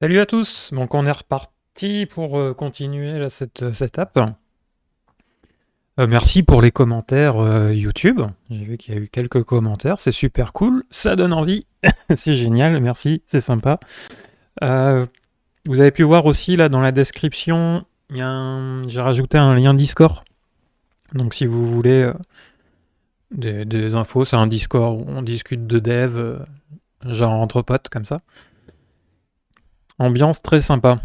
Salut à tous, donc on est reparti pour continuer là, cette app. Merci pour les commentaires YouTube. J'ai vu qu'il y a eu quelques commentaires, c'est super cool, ça donne envie, c'est génial, merci, c'est sympa. Euh, Vous avez pu voir aussi là dans la description, j'ai rajouté un lien Discord. Donc si vous voulez des infos, c'est un Discord où on discute de dev, genre entre potes comme ça. Ambiance très sympa.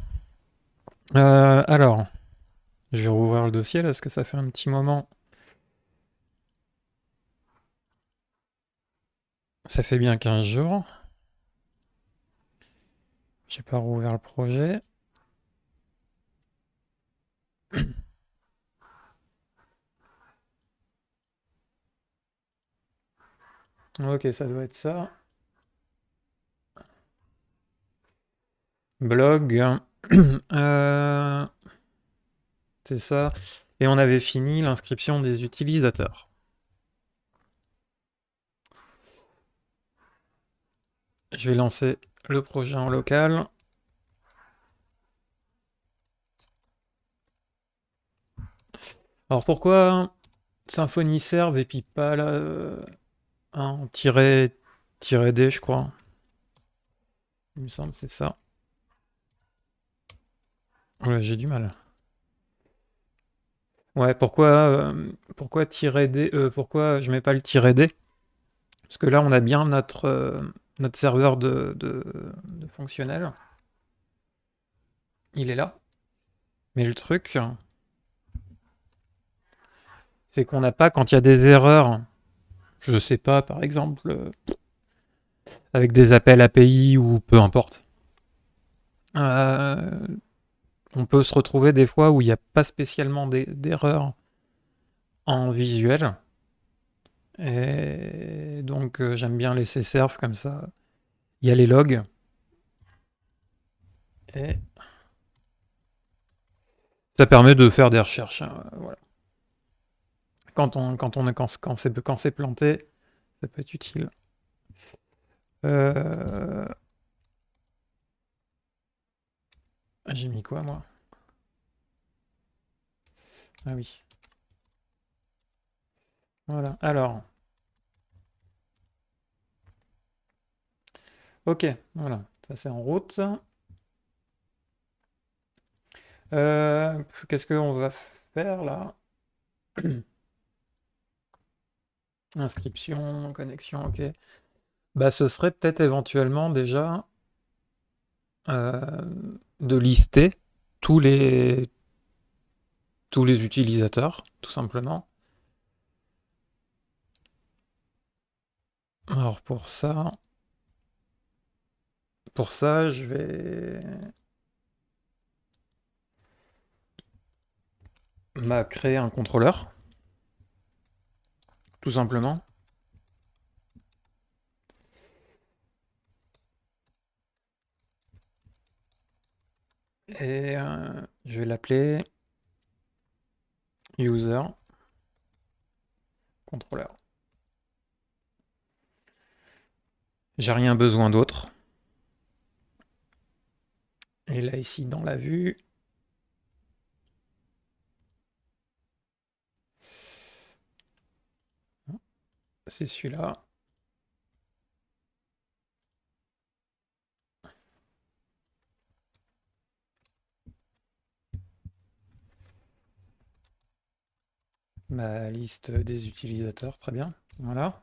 Alors, je vais rouvrir le dossier là, parce que ça fait un petit moment. Ça fait bien 15 jours. J'ai pas rouvert le projet. Ok, ça doit être ça. Blog. Euh, c'est ça. Et on avait fini l'inscription des utilisateurs. Je vais lancer le projet en local. Alors pourquoi Symfony Serve et puis pas là, un -d, je crois. Il me semble, c'est ça. Ouais, j'ai du mal. Ouais, pourquoi -d, pourquoi je mets pas le -d? Parce que là, on a bien notre serveur de fonctionnel. Il est là. Mais le truc, c'est qu'on n'a pas, quand il y a des erreurs, je sais pas, par exemple, avec des appels API ou peu importe, euh, on peut se retrouver des fois où il n'y a pas spécialement d'erreurs en visuel. Et donc, j'aime bien laisser serve comme ça. Il y a les logs. Et ça permet de faire des recherches, hein, voilà. Quand c'est planté, ça peut être utile. Euh, j'ai mis quoi, moi? Ah oui. Voilà. Alors, ok, voilà. Ça, c'est en route. Qu'est-ce qu'on va faire là? Inscription, connexion, ok. Bah, ce serait peut-être éventuellement déjà de lister tous les, tous les utilisateurs, tout simplement. Alors pour ça, je vais créer un contrôleur, tout simplement. Et je vais l'appeler user contrôleur. J'ai rien besoin d'autre. Et là, ici, dans la vue, c'est celui-là. Ma liste des utilisateurs, très bien. Voilà.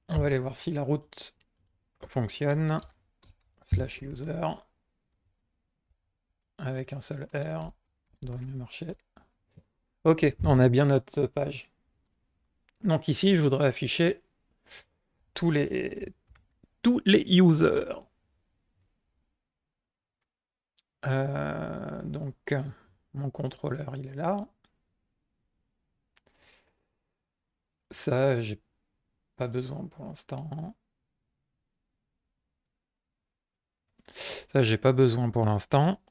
On va aller voir si la route fonctionne. Slash user avec un seul R. Ça devrait mieux marcher. Ok, on a bien notre page. Donc ici, je voudrais afficher tous les, tous les users. Donc, mon contrôleur, il est là. Ça, j'ai pas besoin pour l'instant. Ça, j'ai pas besoin pour l'instant.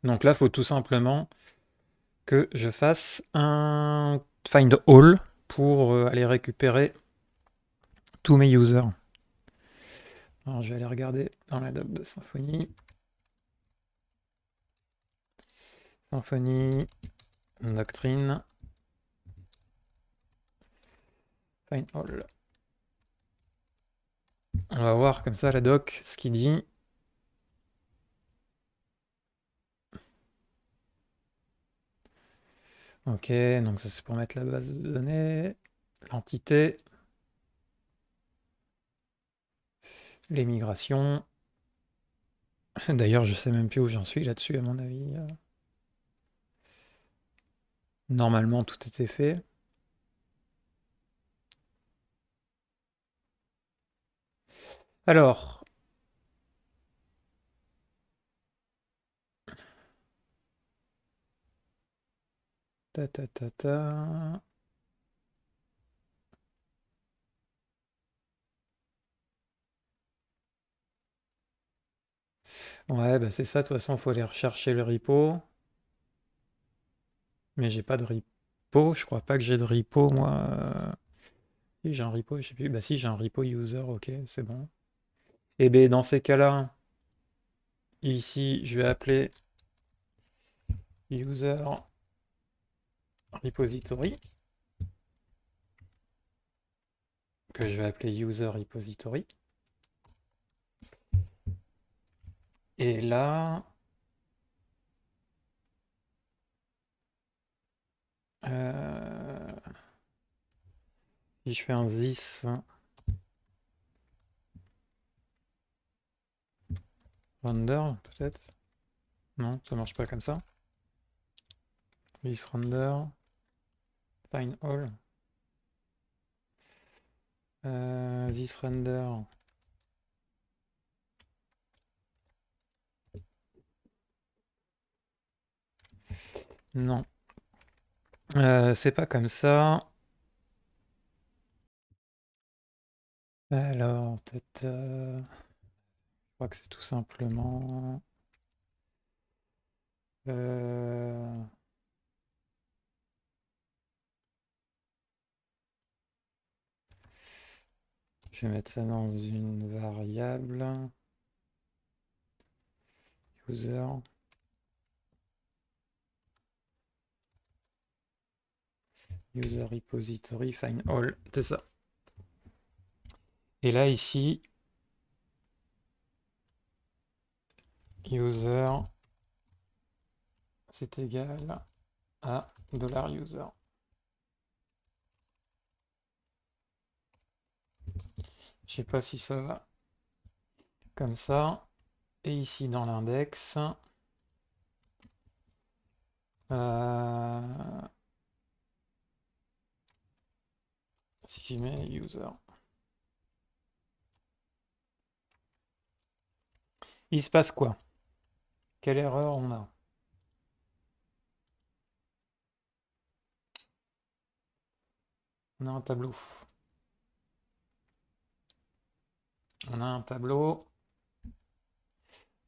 Donc là, il faut tout simplement que je fasse un find all. pour aller récupérer tous mes users. Alors je vais aller regarder dans la doc de Symfony. Symfony, doctrine, find all. On va voir comme ça la doc, ce qu'il dit. Ok, donc ça c'est pour mettre la base de données, l'entité, les migrations. D'ailleurs, je sais même plus où j'en suis là-dessus, à mon avis. Normalement, tout était fait. Alors, ta ta ta ta. Ouais, bah c'est ça, de toute façon, il faut aller rechercher le repo. Mais j'ai pas de repo, je crois pas que j'ai de repo, moi. Si j'ai un repo, je sais plus. Bah si, j'ai un repo user, ok, c'est bon. Et bien, dans ces cas-là, ici, je vais appeler user repository, que je vais appeler user repository. Et là, si je fais un this render, peut-être. Non, ça marche pas comme ça. This render, find all. This render. Non. C'est pas comme ça. Alors, peut-être. Je crois que c'est tout simplement. euh, Je vais mettre ça dans une variable. User. User repository find all. C'est ça. Et là, ici, user, c'est égal à $user. Je sais pas si ça va comme ça. Et ici, dans l'index, si je mets user, il se passe quoi? Quelle erreur on a? On a un tableau. On a un tableau.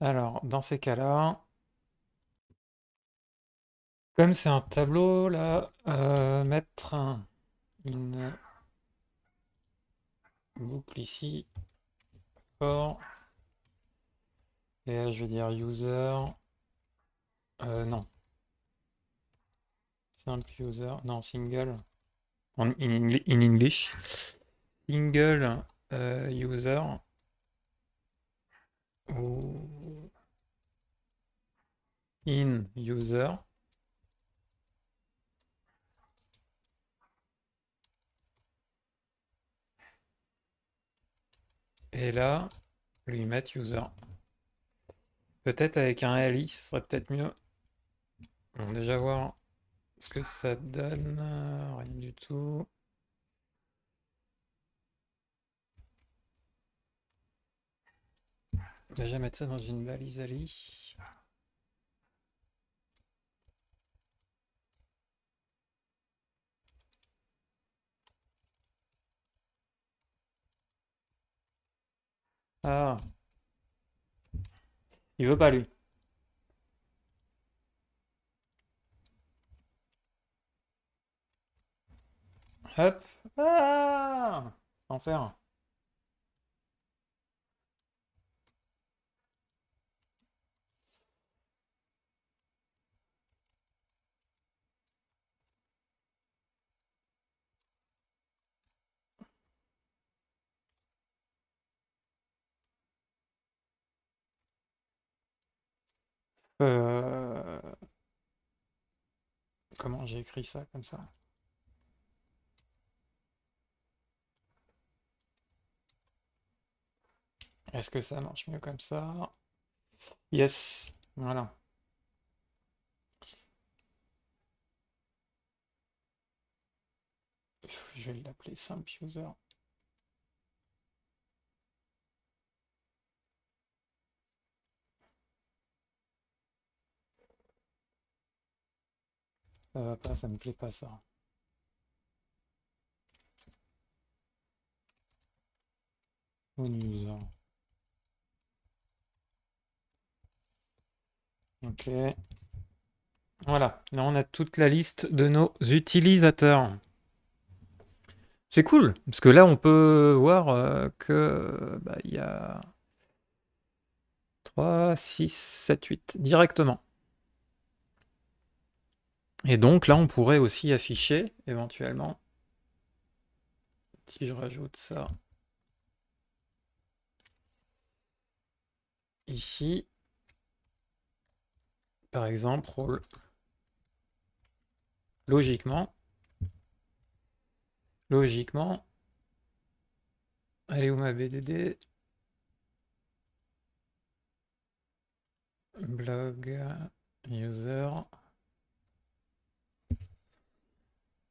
Alors, dans ces cas-là, comme c'est un tableau, là, mettre une boucle ici, for, et là, je vais dire user, non, simple user, non, single, in English, single user, ou in user, et là, lui mettre user. Peut-être avec un li, ce serait peut-être mieux. On va déjà voir ce que ça donne. Rien du tout. Déjà mettre ça dans une balise ali. Ah, il veut pas lui. Hop. Ah! C'est enfer. Euh, Comment j'ai écrit ça comme ça? Est-ce que ça marche mieux comme ça? Yes. Voilà. Je vais l'appeler simple user. Ça va pas, ça me plaît pas ça. One user. Ok. Voilà. Là, on a toute la liste de nos utilisateurs. C'est cool, parce que là, on peut voir que bah, il y a 3, 6, 7, 8 directement. Et donc là, on pourrait aussi afficher, éventuellement, si je rajoute ça ici, par exemple, rôle. Logiquement, logiquement, elle est où ma BDD? Blog, user,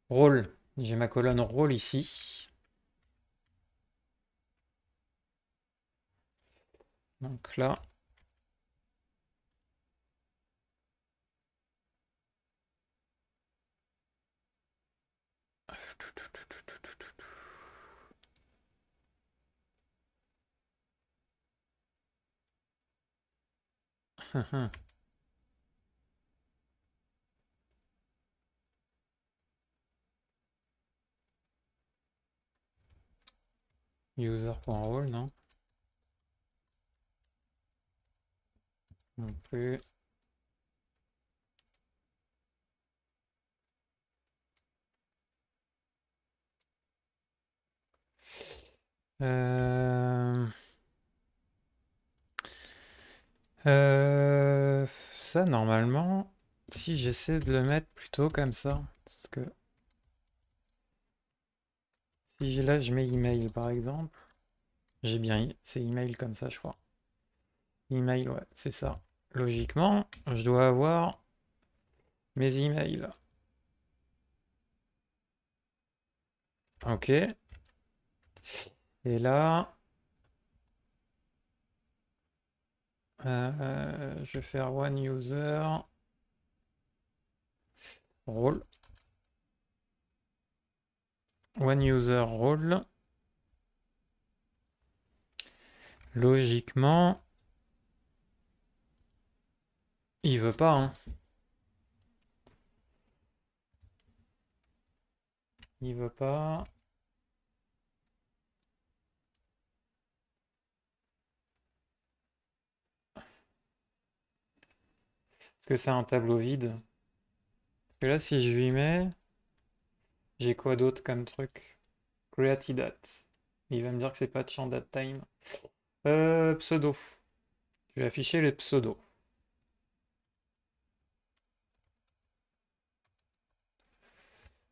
rôle. J'ai ma colonne rôle ici. Donc là, user.role, non? Non plus. Euh, Ça, normalement, si j'essaie de le mettre plutôt comme ça, parce que si là, je mets email, par exemple, j'ai bien, c'est email comme ça, je crois. Email, ouais, c'est ça. Logiquement, je dois avoir mes emails. Ok. Et là, je vais faire one user role. One user role. Logiquement, il veut pas, hein. Il veut pas. Parce que c'est un tableau vide. Parce que là, si je lui mets, j'ai quoi d'autre comme truc? Create date. Il va me dire que c'est pas de champ datetime. Pseudo. Je vais afficher les pseudos.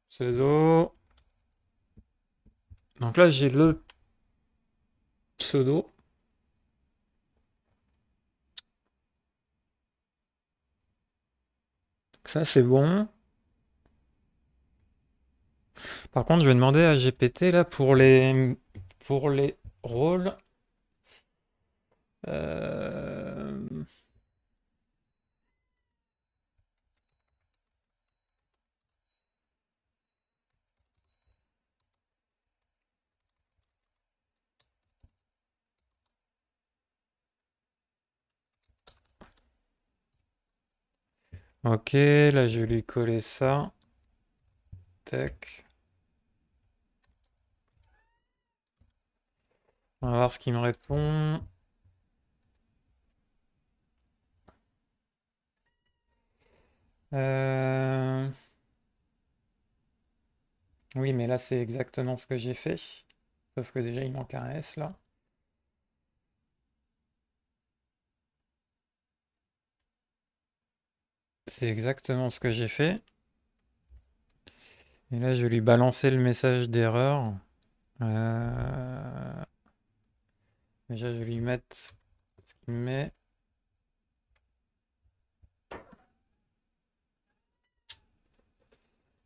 Pseudo. Donc là, j'ai le pseudo. Ça, c'est bon. Par contre, je vais demander à GPT là pour les rôles. Euh, Ok, là, je vais lui coller ça. Tac. On va voir ce qu'il me répond. Euh, Oui, mais là, c'est exactement ce que j'ai fait. Sauf que déjà, il manque un S là. C'est exactement ce que j'ai fait. Et là, je vais lui balancer le message d'erreur. Euh, Déjà, je vais lui mettre ce qu'il met.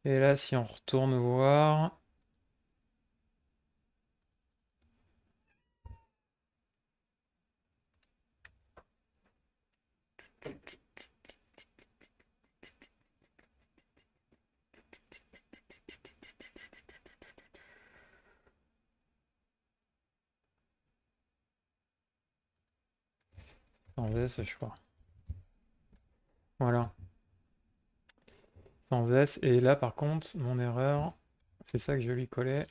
Et là, si on retourne voir. Sans S, je crois. Voilà. Sans S. Et là, par contre, mon erreur, c'est ça que je vais lui coller.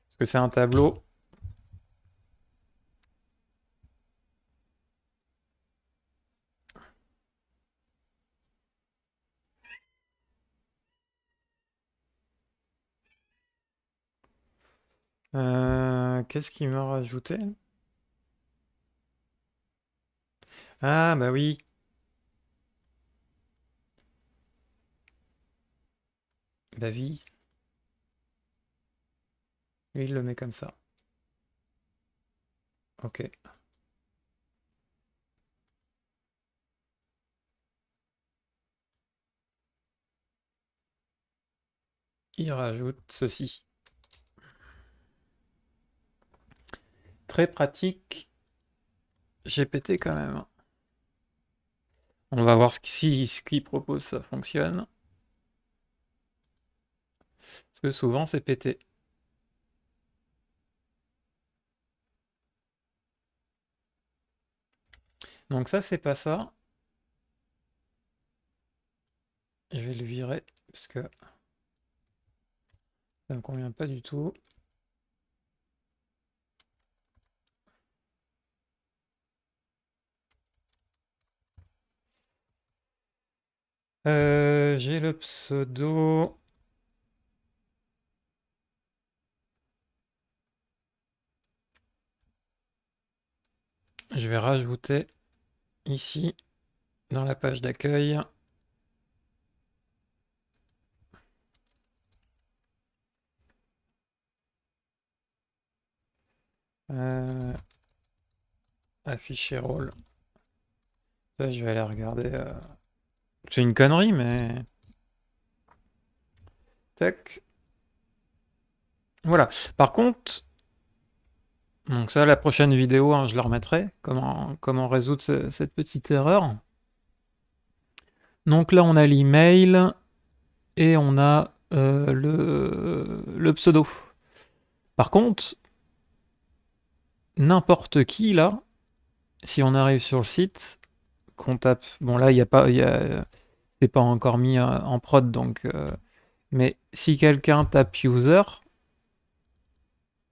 Parce que c'est un tableau. Qu'est-ce qu'il m'a rajouté? Ah, bah oui. La vie. Lui, il le met comme ça. Ok. Il rajoute ceci. Très pratique. GPT quand même. On va voir si ce qu'il propose, ça fonctionne. Parce que souvent, c'est pété. Donc ça, c'est pas ça. Je vais le virer. Parce que ça me convient pas du tout. J'ai le pseudo. Je vais rajouter ici, dans la page d'accueil. Euh, Afficher rôle. Ça, je vais aller regarder. C'est une connerie, mais. Tac. Voilà. Par contre, donc ça, la prochaine vidéo, hein, je la remettrai. Comment résoudre cette petite erreur. Donc là, on a l'email et on a le pseudo. Par contre, n'importe qui, là, si on arrive sur le site, qu'on tape. Bon, là, il n'y a pas. C'est pas encore mis en prod, donc. Mais si quelqu'un tape user,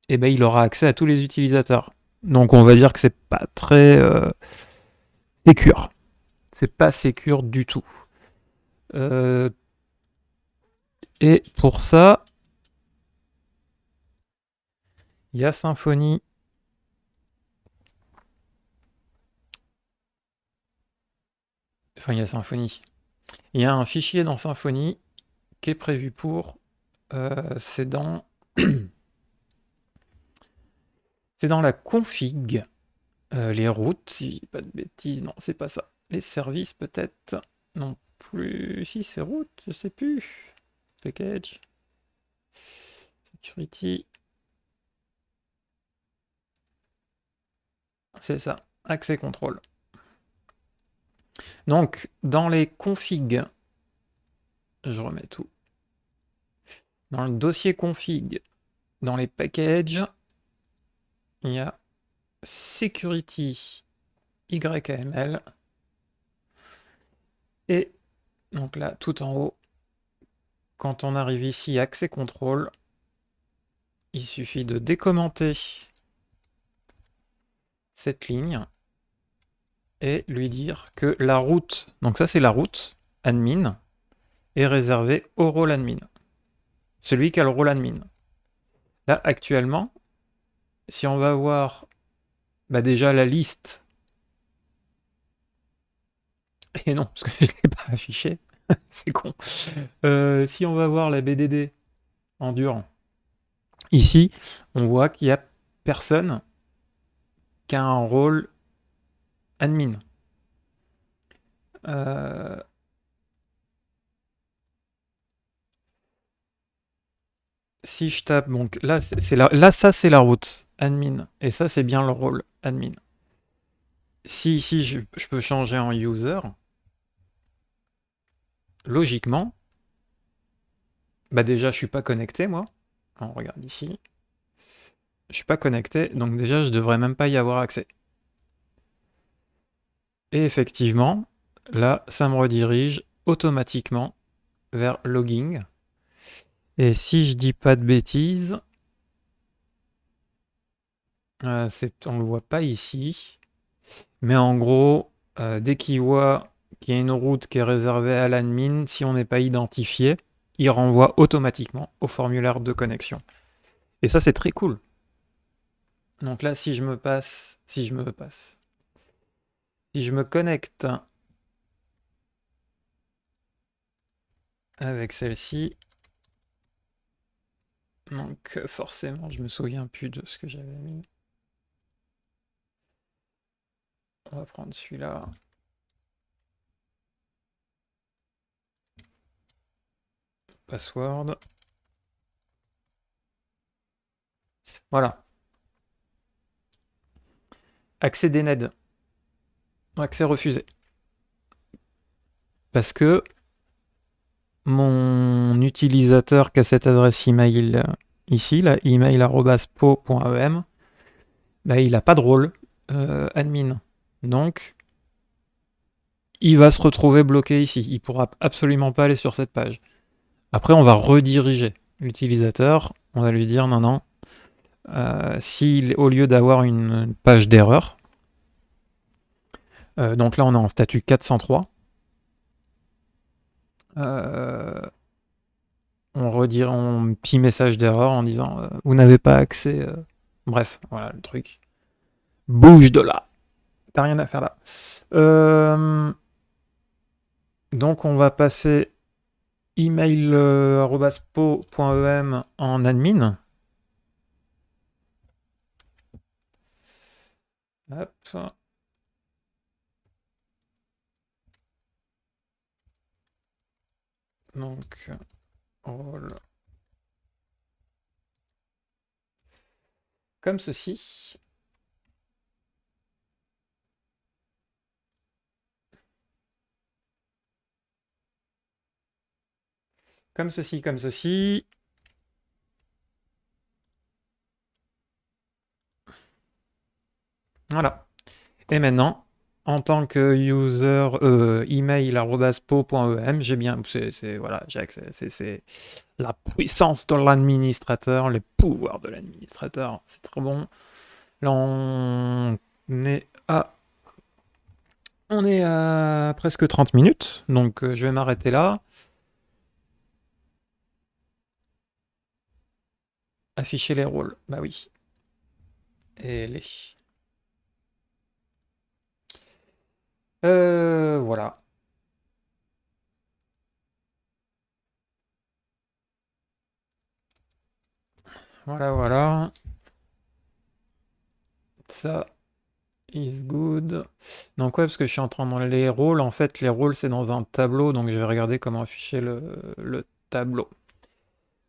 eh ben, il aura accès à tous les utilisateurs. Donc on va dire que c'est pas très sécure. C'est pas sécure du tout. Euh, et pour ça, il y a Symfony. Enfin, il y a Symfony. Il y a un fichier dans Symfony qui est prévu pour. C'est dans. C'est dans la config. Les routes, si je dis pas de bêtises. Non, c'est pas ça. Les services, peut-être. Non plus. Si, c'est route, je sais plus. Package. Security. C'est ça. Accès contrôle. Donc, dans les configs, je remets tout. Dans le dossier config, dans les packages, il y a security YAML. Et donc là, tout en haut, quand on arrive ici, accès contrôle, il suffit de décommenter cette ligne et lui dire que la route, donc ça c'est la route admin, est réservée au rôle admin. Celui qui a le rôle admin. Là, actuellement, si on va voir déjà la liste, et non, parce que je ne l'ai pas affiché, c'est con. Si on va voir la BDD en dur, ici, on voit qu'il n'y a personne qui a un rôle admin. Si je tape, donc là, ça c'est la route admin, et ça c'est bien le rôle admin. Si ici je peux changer en user, logiquement, déjà je suis pas connecté moi. On regarde ici. Je suis pas connecté, donc déjà je devrais même pas y avoir accès. Et effectivement, là, ça me redirige automatiquement vers logging. Et si je dis pas de bêtises, on le voit pas ici, mais en gros, dès qu'il voit qu'il y a une route qui est réservée à l'admin, si on n'est pas identifié, il renvoie automatiquement au formulaire de connexion. Et ça, c'est très cool. Donc là, si je me connecte avec celle-ci, donc forcément, je me souviens plus de ce que j'avais mis. On va prendre celui-là. Password. Voilà. Accès déned. Accès refusé. Parce que mon utilisateur qui a cette adresse email ici, là, email@po.em, il n'a pas de rôle admin. Donc, il va se retrouver bloqué ici. Il ne pourra absolument pas aller sur cette page. Après, on va rediriger l'utilisateur. On va lui dire non. Si au lieu d'avoir une page d'erreur, donc là on est en statut 403, on redire un petit message d'erreur en disant vous n'avez pas accès. Bref, voilà le truc. Bouge de là. T'as rien à faire là. Donc on va passer email@po.em en admin. Hop. Donc, rôle. Comme ceci. Comme ceci, comme ceci. Voilà. Et maintenant, en tant que user email@po.em, j'ai bien, voilà, j'ai accès. C'est la puissance de l'administrateur, les pouvoirs de l'administrateur. C'est très bon. Là, on est à presque 30 minutes, donc je vais m'arrêter là. Afficher les rôles, bah oui. Et les. Voilà. Voilà. Ça is good. Donc ouais, parce que je suis en train de les rôles. En fait, les rôles, c'est dans un tableau, donc je vais regarder comment afficher le tableau.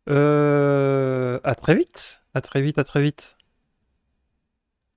À très vite. À très vite.